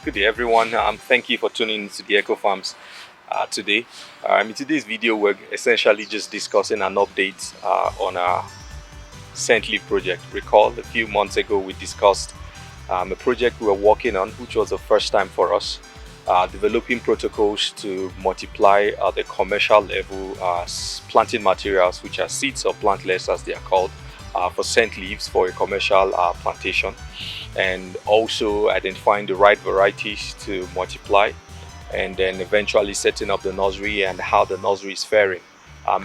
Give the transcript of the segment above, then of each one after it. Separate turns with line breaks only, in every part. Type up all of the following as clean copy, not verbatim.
Good day, everyone. Thank you for tuning into the Eco Farms today. In today's video, we're essentially just discussing an update on our scent leaf project. Recall a few months ago we discussed a project we were working on, which was the first time for us, developing protocols to multiply the commercial level planting materials, which are seeds or plantlets as they are called, for scent leaves for a commercial plantation, and also identifying the right varieties to multiply, and then eventually setting up the nursery and how the nursery is faring.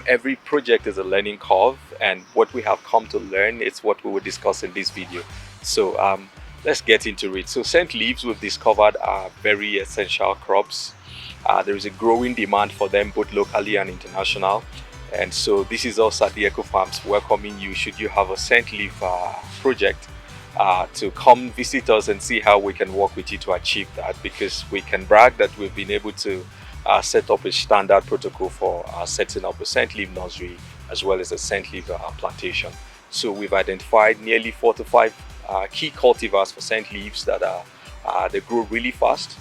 Every project is a learning curve, and what we have come to learn is what we will discuss in this video. So let's get into it. So scent leaves, we've discovered, are very essential crops. There is a growing demand for them both locally and international, and so this is us at the Eco Farms welcoming you, should you have a scent leaf project, to come visit us and see how we can work with you to achieve that, because we can brag that we've been able to set up a standard protocol for setting up a scent leaf nursery as well as a scent leaf plantation. So we've identified nearly 4 to 5 key cultivars for scent leaves that they grow really fast.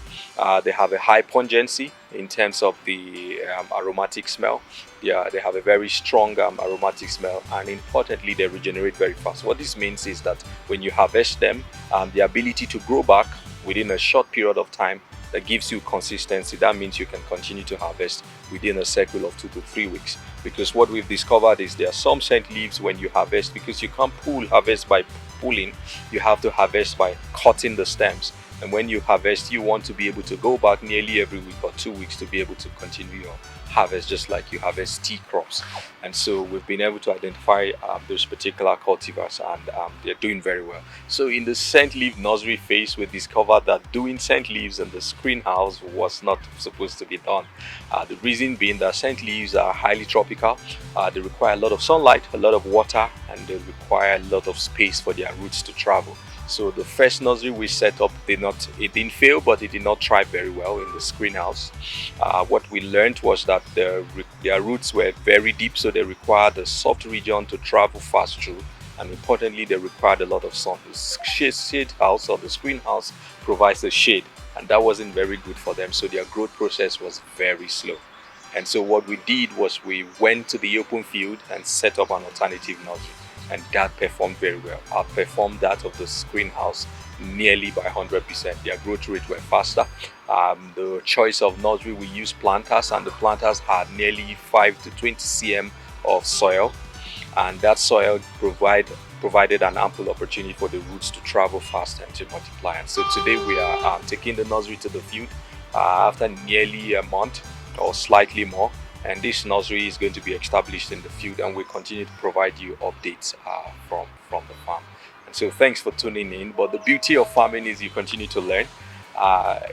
They have a high pungency in terms of the aromatic smell. They have a very strong aromatic smell, and importantly, they regenerate very fast. What this means is that when you harvest them, the ability to grow back within a short period of time, that gives you consistency. That means you can continue to harvest within a cycle of 2 to 3 weeks. Because what we've discovered is there are some scent leaves when you harvest, because you can't harvest by pulling, you have to harvest by cutting the stems. And when you harvest, you want to be able to go back nearly every week or 2 weeks to be able to continue your harvest, just like you harvest tea crops. And so we've been able to identify those particular cultivars, and they're doing very well. So in the scent leaf nursery phase, we discovered that doing scent leaves in the greenhouse was not supposed to be done. The reason being that scent leaves are highly tropical. They require a lot of sunlight, a lot of water, and they require a lot of space for their roots to travel. So the first nursery we set up it didn't fail, but it did not thrive very well in the greenhouse. What we learned was that their roots were very deep, so they required a soft region to travel fast through, and importantly, they required a lot of sun. The shade house or the greenhouse provides a shade, and that wasn't very good for them, so their growth process was very slow. And so what we did was we went to the open field and set up an alternative nursery, and that performed very well. Outperformed that of the greenhouse nearly by 100%. Their growth rate were faster. The choice of nursery, we used planters, and the planters had nearly 5 to 20 cm of soil, and that soil provided an ample opportunity for the roots to travel fast and to multiply. And so today we are taking the nursery to the field after nearly a month or slightly more. And this nursery is going to be established in the field, and we continue to provide you updates from the farm. And so thanks for tuning in. But the beauty of farming is you continue to learn.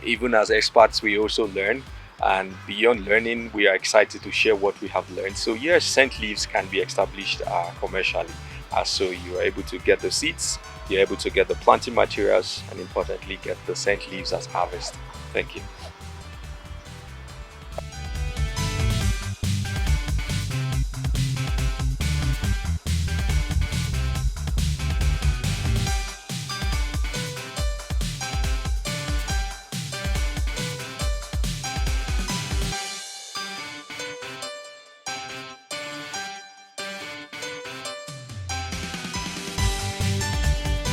Even as experts, we also learn, and beyond learning, we are excited to share what we have learned. So yes, scent leaves can be established commercially. So you are able to get the seeds, you're able to get the planting materials, and importantly get the scent leaves as harvest. Thank you.